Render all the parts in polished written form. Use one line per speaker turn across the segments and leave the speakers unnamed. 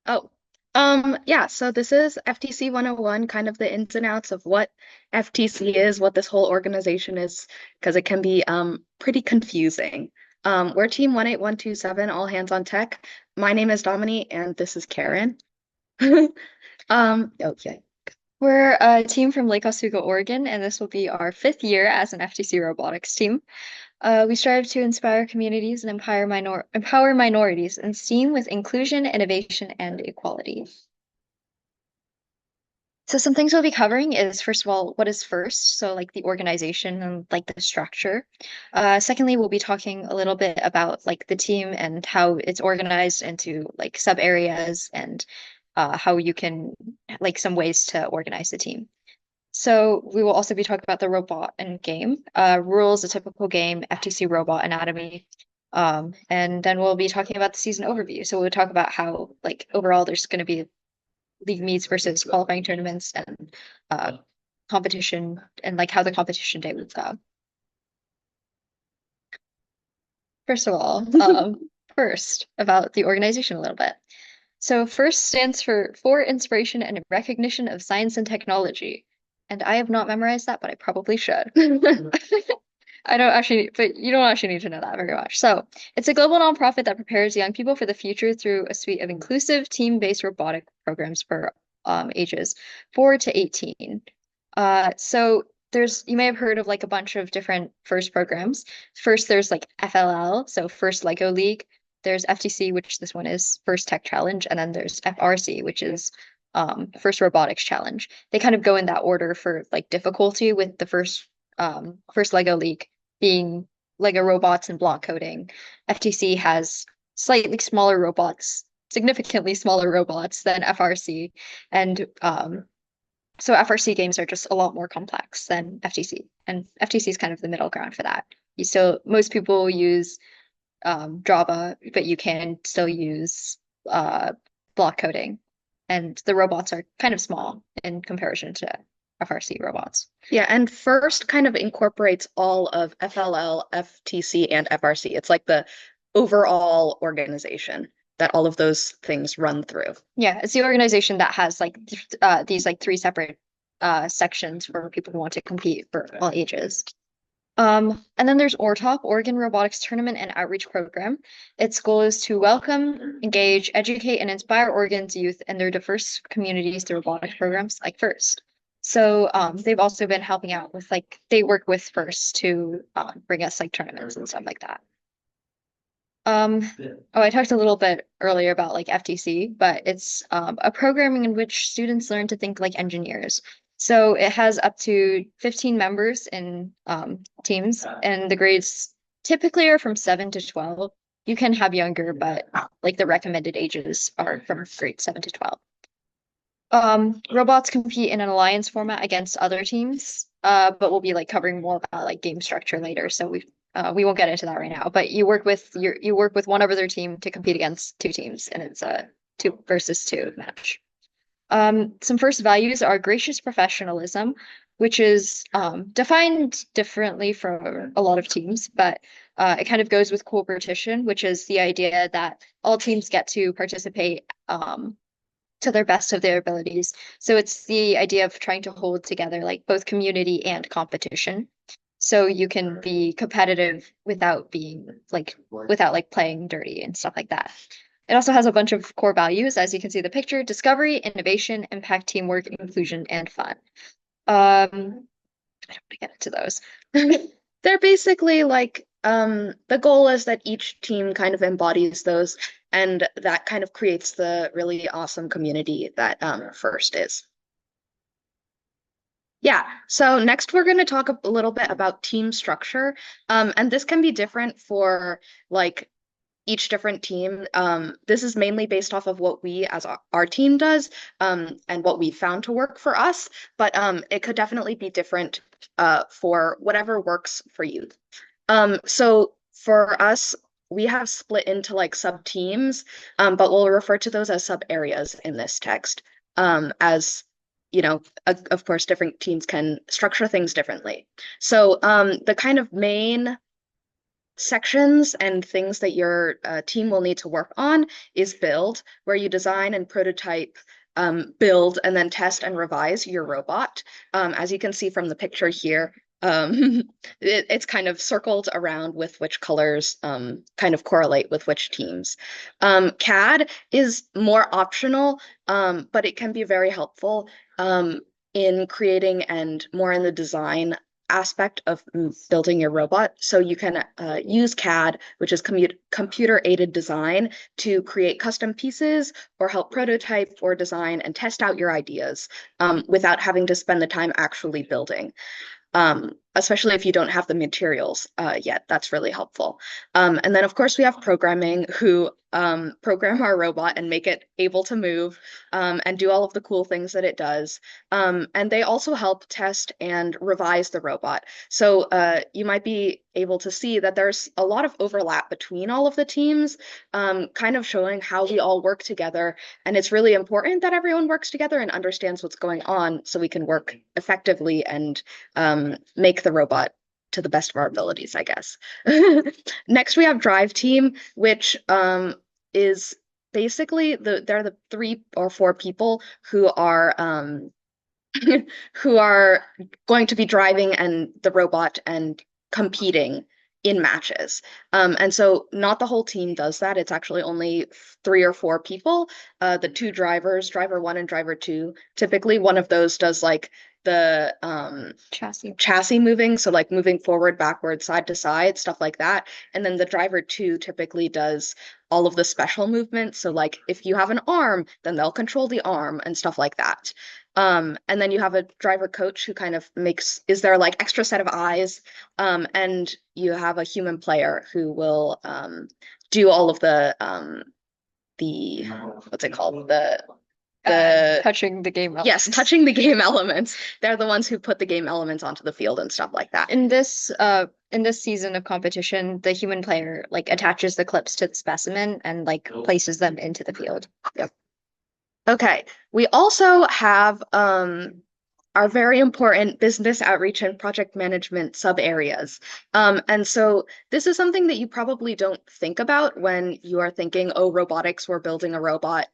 Oh, yeah, so this is FTC 101, kind of the ins and outs of what FTC is, what this whole organization is, because it can be pretty confusing. We're Team 18127, all hands on tech. My name is Dominique, and this is Karen. Okay.
We're a team from Lake Oswego, Oregon, and this will be our fifth year as an FTC robotics team. We strive to inspire communities and empower minorities in STEAM with inclusion, innovation, and equality. So some things we'll be covering is, first of all, what is FIRST? So like the organization and like the structure. Secondly, we'll be talking a little bit about like the team and how it's organized into like sub areas and how you can like some ways to organize the team. So we will also be talking about the robot and game, rules, a typical game, FTC robot anatomy. And then we'll be talking about the season overview. So we'll talk about how like overall there's going to be league meets versus qualifying tournaments and competition and like how the competition day would go. First of all, first about the organization a little bit. So FIRST stands for Inspiration and Recognition of Science and Technology. And I have not memorized that, but I probably should. I don't actually, but you don't actually need to know that very much. So it's a global nonprofit that prepares young people for the future through a suite of inclusive, team-based robotic programs for ages 4 to 18. So you may have heard of like a bunch of different FIRST programs. First, there's like FLL, so First Lego League. There's FTC, which this one is First Tech Challenge, and then there's FRC, which is First Robotics Challenge. They kind of go in that order for like difficulty, with the first Lego League being Lego robots and block coding. FTC has slightly smaller robots, significantly smaller robots than FRC, and so FRC games are just a lot more complex than FTC, and FTC is kind of the middle ground for that. Most people use Java, but you can still use block coding, and the robots are kind of small in comparison to FRC robots.
Yeah, and FIRST kind of incorporates all of FLL, FTC, and FRC. It's like the overall organization that all of those things run through.
Yeah, it's the organization that has like these like three separate sections for people who want to compete for all ages. And then there's ORTOP, Oregon Robotics Tournament and Outreach Program. Its goal is to welcome, engage, educate, and inspire Oregon's youth and their diverse communities through robotics programs like FIRST. So they've also been helping out with like they work with FIRST to bring us like tournaments and stuff like that. Um, oh, I talked a little bit earlier about like FTC, but it's a programming in which students learn to think like engineers. So it has up to 15 members in teams, and the grades typically are from 7 to 12. You can have younger, but like the recommended ages are from grade 7 to 12. Robots compete in an alliance format against other teams, but we'll be like covering more about like game structure later, so we won't get into that right now. But you work with one other team to compete against two teams, and it's a two versus two match. Some first values are gracious professionalism, which is defined differently for a lot of teams, but it kind of goes with cooperation, which is the idea that all teams get to participate to their best of their abilities. So it's the idea of trying to hold together like both community and competition. So you can be competitive without like playing dirty and stuff like that. It also has a bunch of core values, as you can see the picture: discovery, innovation, impact, teamwork, inclusion, and fun. I don't want to get into those.
They're basically like the goal is that each team kind of embodies those, and that kind of creates the really awesome community that FIRST is. Yeah, so next we're going to talk a little bit about team structure. And this can be different for like each different team. This is mainly based off of what we as our team does, and what we found to work for us, but it could definitely be different for whatever works for you. So for us, we have split into like sub teams, but we'll refer to those as sub areas in this text. As you know, of course, different teams can structure things differently. So the kind of main sections and things that your team will need to work on is build, where you design and prototype, build, and then test and revise your robot. As you can see from the picture here, it's kind of circled around with which colors kind of correlate with which teams. CAD is more optional, but it can be very helpful in creating and more in the design aspect of building your robot. So you can use CAD, which is computer-aided design, to create custom pieces or help prototype or design and test out your ideas without having to spend the time actually building. Especially if you don't have the materials yet, that's really helpful. And then, of course, we have programming who program our robot and make it able to move and do all of the cool things that it does. And they also help test and revise the robot. So you might be able to see that there's a lot of overlap between all of the teams, kind of showing how we all work together. And it's really important that everyone works together and understands what's going on so we can work effectively and make the robot to the best of our abilities, I guess. Next, we have Drive Team, which is basically they're the 3 or 4 people who are who are going to be driving and the robot and competing in matches. And so not the whole team does that. It's actually only 3 or 4 people. The 2 drivers, driver 1 and driver 2, typically one of those does like the chassis moving, so like moving forward, backward, side to side, stuff like that. And then the driver 2 typically does all of the special movements. So like if you have an arm, then they'll control the arm and stuff like that. And then you have a driver coach who kind of is there like extra set of eyes. And you have a human player who will do all of the what's it called? The
touching the game elements.
Yes, touching the game elements. They're the ones who put the game elements onto the field and stuff like that.
In this season of competition, the human player like attaches the clips to the specimen and like places them into the field.
Yep. Okay. We also have our very important business outreach and project management sub areas. And so this is something that you probably don't think about when you are thinking, oh, robotics, we're building a robot,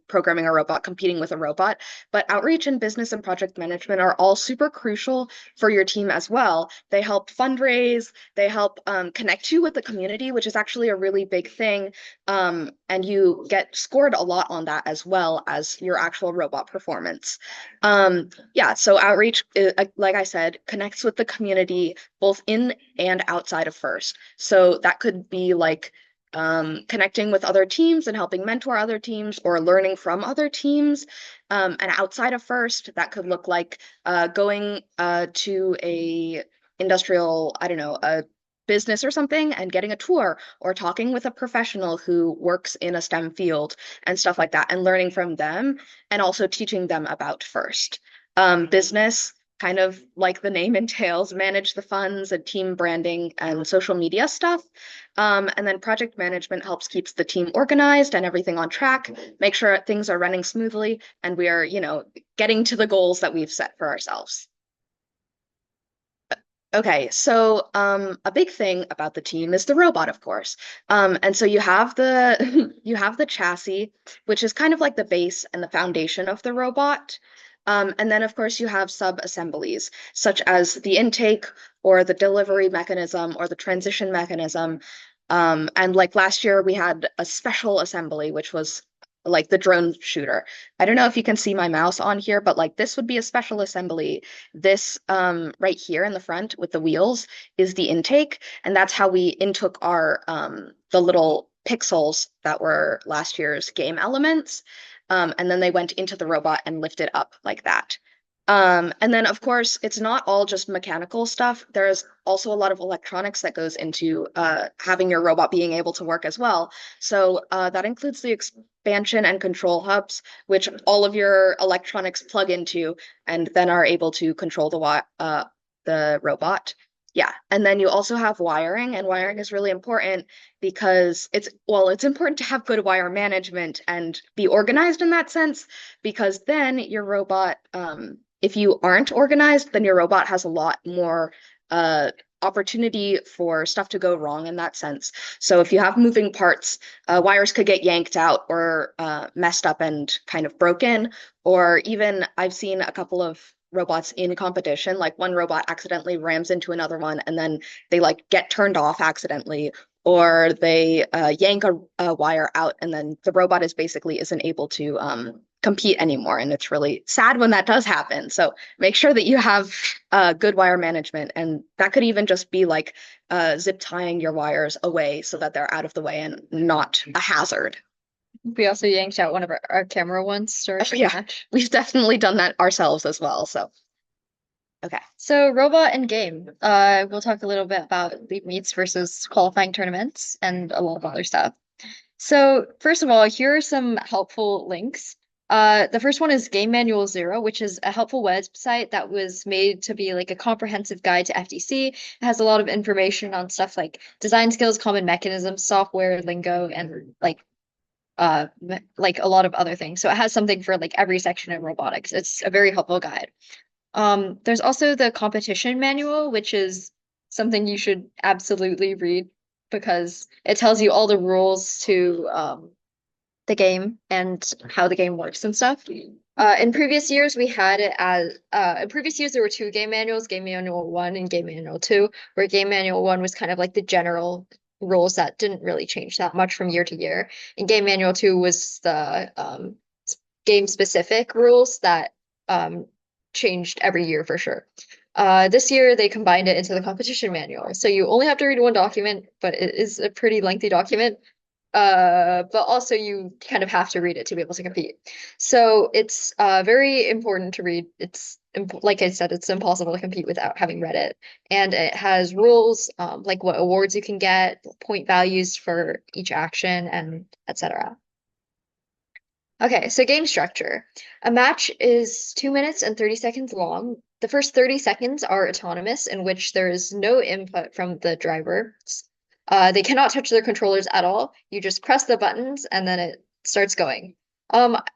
programming a robot, competing with a robot. But outreach and business and project management are all super crucial for your team as well. They help fundraise, they help connect you with the community, which is actually a really big thing. And you get scored a lot on that as well as your actual robot performance. So outreach, like I said, connects with the community both in and outside of FIRST. So that could be like connecting with other teams and helping mentor other teams or learning from other teams. And outside of FIRST, that could look like going to a industrial, I don't know, a business or something and getting a tour or talking with a professional who works in a STEM field and stuff like that and learning from them and also teaching them about FIRST. Business, kind of like the name entails, manage the funds and team branding and social media stuff. And then project management helps keeps the team organized and everything on track, make sure things are running smoothly and we are, getting to the goals that we've set for ourselves. Okay, so a big thing about the team is the robot, of course. And so you have the you have the chassis, which is kind of like the base and the foundation of the robot. And then, of course, you have sub-assemblies, such as the intake or the delivery mechanism or the transition mechanism. And like last year, we had a special assembly, which was like the drone shooter. I don't know if you can see my mouse on here, but like this would be a special assembly. This right here in the front with the wheels is the intake, and that's how we intook our the little pixels that were last year's game elements. And then they went into the robot and lifted up like that. And then, of course, it's not all just mechanical stuff. There's also a lot of electronics that goes into having your robot being able to work as well. So that includes the expansion and control hubs, which all of your electronics plug into and then are able to control the robot. Yeah, and then you also have wiring, and wiring is really important because it's important to have good wire management and be organized in that sense, because then your robot, if you aren't organized, then your robot has a lot more opportunity for stuff to go wrong in that sense. So if you have moving parts, wires could get yanked out or messed up and kind of broken, or even I've seen a couple of robots in competition, like one robot accidentally rams into another one and then they like get turned off accidentally, or they yank a wire out and then the robot is basically isn't able to compete anymore. And it's really sad when that does happen. So make sure that you have good wire management. And that could even just be like zip tying your wires away so that they're out of the way and not a hazard.
We also yanked out one of our camera once during the
Yeah,
match.
we've definitely done that ourselves as well. So, okay.
So robot and game. We'll talk a little bit about league meets versus qualifying tournaments and a lot of other stuff. So first of all, here are some helpful links. The first one is Game Manual Zero, which is a helpful website that was made to be like a comprehensive guide to FTC. It has a lot of information on stuff like design skills, common mechanisms, software, lingo, and like a lot of other things. So it has something for like every section of robotics. It's a very helpful guide. There's also the competition manual, which is something you should absolutely read because it tells you all the rules to the game and how the game works and stuff. In previous years, we had it as in previous years there were two game manuals, Game Manual 1 and Game Manual 2, where Game Manual 1 was kind of like the general rules that didn't really change that much from year to year. And Game Manual 2 was the game specific rules that changed every year for sure. This year they combined it into the competition manual. So you only have to read one document, but it is a pretty lengthy document. But also you kind of have to read it to be able to compete. So it's very important to read. It's like I said, it's impossible to compete without having read it. And it has rules, like what awards you can get, point values for each action, and etc. Okay, so game structure. A match is 2 minutes and 30 seconds long. The first 30 seconds are autonomous, in which there is no input from the drivers. They cannot touch their controllers at all. You just press the buttons and then it starts going.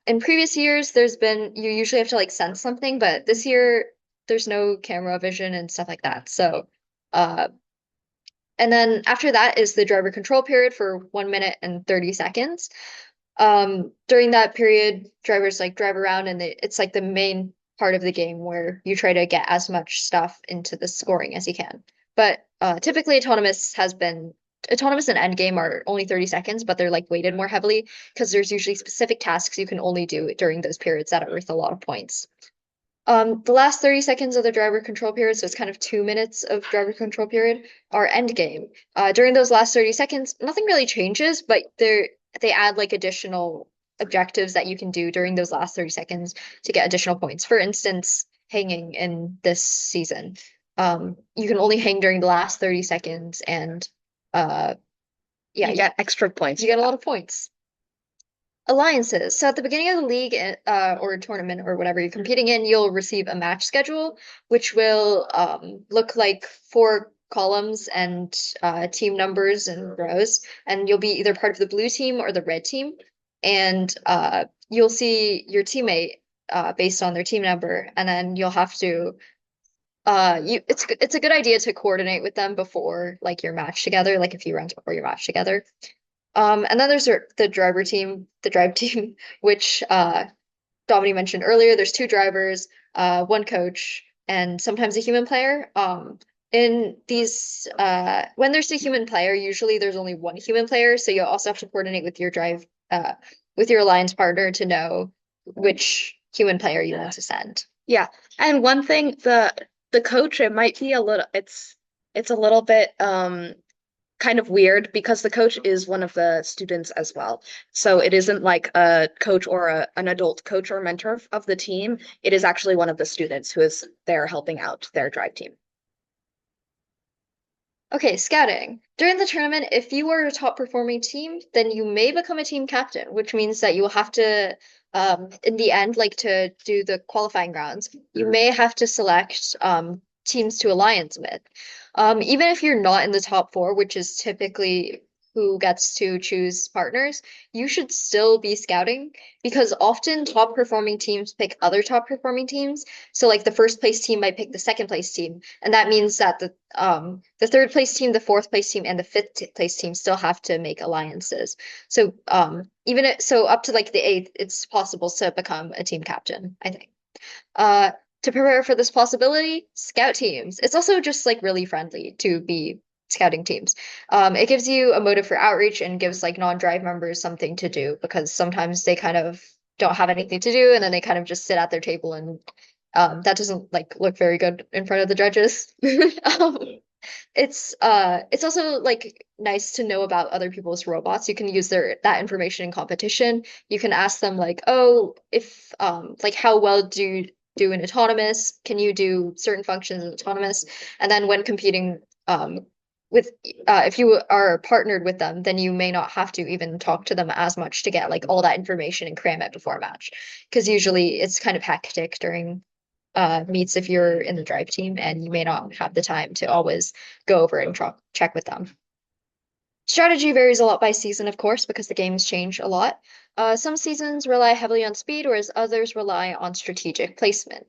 In previous years, you usually have to like sense something, but this year there's no camera vision and stuff like that. So, and then after that is the driver control period for 1 minute and 30 seconds. During that period, drivers like drive around and it's like the main part of the game where you try to get as much stuff into the scoring as you can. But typically autonomous and endgame are only 30 seconds, but they're like weighted more heavily because there's usually specific tasks you can only do during those periods that are worth a lot of points. The last 30 seconds of the driver control period, so it's kind of 2 minutes of driver control period, are end game. During those last 30 seconds, nothing really changes, but they add like additional objectives that you can do during those last 30 seconds to get additional points. For instance, hanging in this season. You can only hang during the last 30 seconds and yeah,
you get extra points.
You get a lot of points. Alliances. So at the beginning of the league or tournament or whatever you're competing in, you'll receive a match schedule, which will look like 4 columns and team numbers and rows, and you'll be either part of the blue team or the red team, and you'll see your teammate based on their team number, and then you'll have to it's a good idea to coordinate with them before like your match together, like a few rounds before your match together. And then there's the drive team, which Dominique mentioned earlier. There's 2 drivers, 1 coach, and sometimes a human player. In these, when there's a human player, usually there's only 1 human player, so you also have to coordinate with your with your alliance partner to know which human player you want to send.
Yeah, and one thing, the coach, it might be it's a little bit kind of weird because the coach is one of the students as well. So it isn't like a coach or an adult coach or mentor of the team. It is actually one of the students who is there helping out their drive team.
Okay, scouting. During the tournament, if you are a top performing team, then you may become a team captain, which means that you will have to, in the end, like to do the qualifying rounds, you may have to select teams to alliance with. Even if you're not in the top 4, which is typically who gets to choose partners, you should still be scouting because often top performing teams pick other top performing teams. So like the first place team might pick the second place team, and that means that the third place team, the fourth place team, and the fifth place team still have to make alliances. So so up to like the eighth, it's possible to become a team captain, I think. Uh, to prepare for this possibility, scout teams. It's also just like really friendly to be scouting teams. It gives you a motive for outreach and gives like non-drive members something to do because sometimes they kind of don't have anything to do and then they kind of just sit at their table and that doesn't like look very good in front of the judges. Um, it's also like nice to know about other people's robots. You can use that information in competition. You can ask them like, oh, if like how well do you do in autonomous? Can you do certain functions in autonomous? And then when competing with if you are partnered with them, then you may not have to even talk to them as much to get like all that information and cram it before a match. Because usually it's kind of hectic during meets if you're in the drive team and you may not have the time to always go over and check with them. Strategy varies a lot by season, of course, because the games change a lot. Some seasons rely heavily on speed, whereas others rely on strategic placement.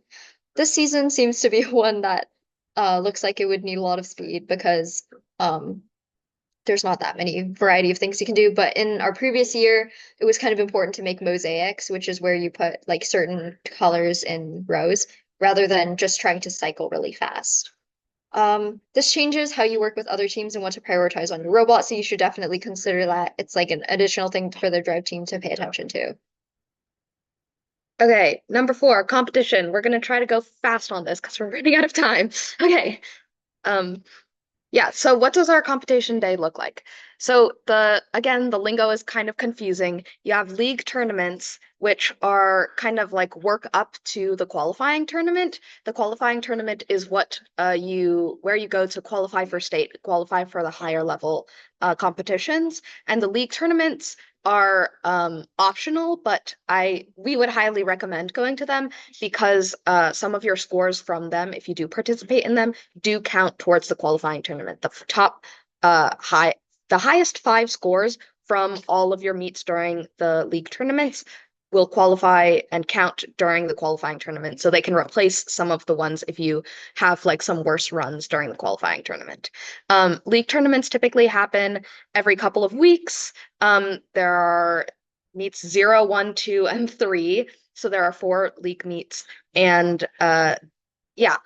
This season seems to be one that looks like it would need a lot of speed because there's not that many variety of things you can do. But in our previous year, it was kind of important to make mosaics, which is where you put like certain colors in rows rather than just trying to cycle really fast. This changes how you work with other teams and what to prioritize on your robot, so you should definitely consider that. It's like an additional thing for the drive team to pay attention to.
Okay, number 4, competition. We're gonna try to go fast on this because we're running out of time. Okay. Um, Yeah, so what does our competition day look like? So again, the lingo is kind of confusing. You have league tournaments, which are kind of like work up to the qualifying tournament. The qualifying tournament is where you go to qualify for state, qualify for the higher level competitions. And the league tournaments are optional, but we would highly recommend going to them because some of your scores from them, if you do participate in them, do count towards the qualifying tournament. The highest 5 scores from all of your meets during the league tournaments will qualify and count during the qualifying tournament. So they can replace some of the ones if you have like some worse runs during the qualifying tournament. League tournaments typically happen every couple of weeks. There are meets 0, 1, 2, and 3. So there are 4 league meets. And yeah,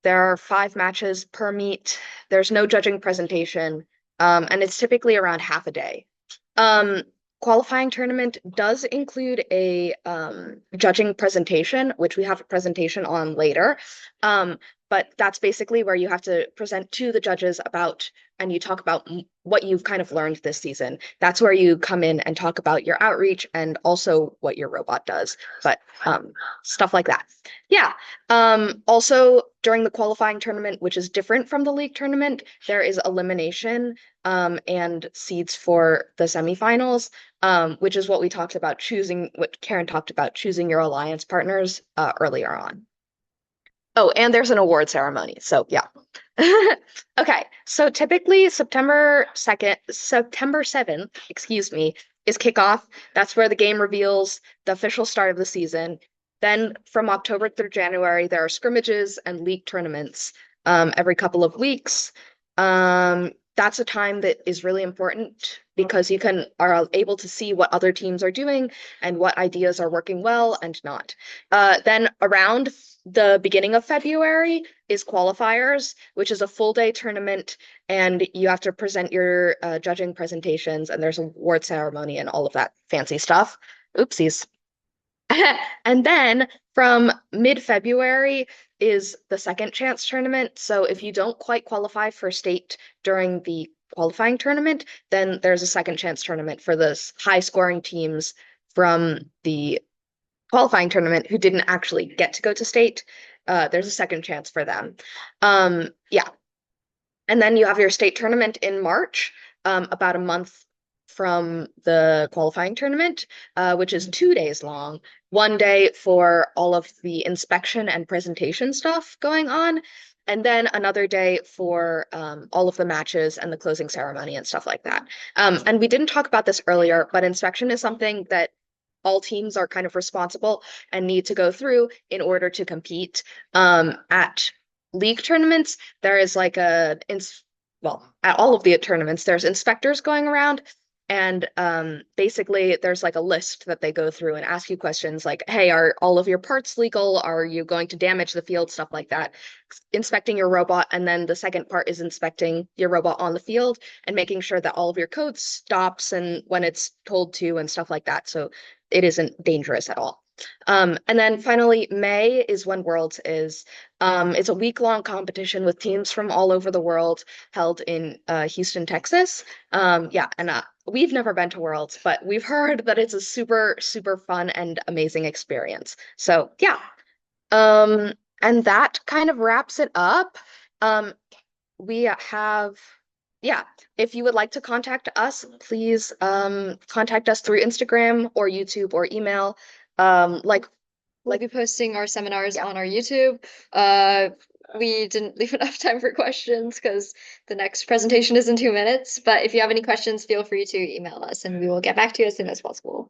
there are 5 matches per meet. There's no judging presentation. And it's typically around half a day. Qualifying tournament does include a judging presentation, which we have a presentation on later. But that's basically where you have to present to the judges and you talk about what you've kind of learned this season. That's where you come in and talk about your outreach and also what your robot does, but stuff like that. Yeah. Also, during the qualifying tournament, which is different from the league tournament, there is elimination and seeds for the semifinals, which is what what Karen talked about, choosing your alliance partners earlier on. Oh, and there's an award ceremony. So yeah. Okay. So typically September 7th, excuse me, is kickoff. That's where the game reveals the official start of the season. Then from October through January, there are scrimmages and league tournaments every couple of weeks. That's a time that is really important because you are able to see what other teams are doing and what ideas are working well and not. Then around the beginning of February is qualifiers, which is a full day tournament, and you have to present your judging presentations, and there's a award ceremony and all of that fancy stuff. Oopsies. And then from mid-February is the second chance tournament. So if you don't quite qualify for state during the qualifying tournament, then there's a second chance tournament for the high scoring teams from the qualifying tournament who didn't actually get to go to state. There's a second chance for them. Yeah. And then you have your state tournament in March, about a month from the qualifying tournament, which is 2 days long. 1 day for all of the inspection and presentation stuff going on, and then another day for all of the matches and the closing ceremony and stuff like that. And we didn't talk about this earlier, but inspection is something that all teams are kind of responsible and need to go through in order to compete. At league tournaments, there is like well, at all of the tournaments, there's inspectors going around. And basically, there's like a list that they go through and ask you questions like, hey, are all of your parts legal? Are you going to damage the field? Stuff like that. Inspecting your robot. And then the second part is inspecting your robot on the field and making sure that all of your code stops and when it's told to and stuff like that. So it isn't dangerous at all. And then finally, May is when Worlds is. It's a week-long competition with teams from all over the world held in Houston, Texas. Yeah, and we've never been to Worlds, but we've heard that it's a super, super fun and amazing experience. So yeah, and that kind of wraps it up. We have, yeah, if you would like to contact us, please contact us through Instagram or YouTube or email. Like
We'll be posting our seminars
Yeah.
on our YouTube. We didn't leave enough time for questions because the next presentation is in 2 minutes. But if you have any questions, feel free to email us and we will get back to you as soon as possible.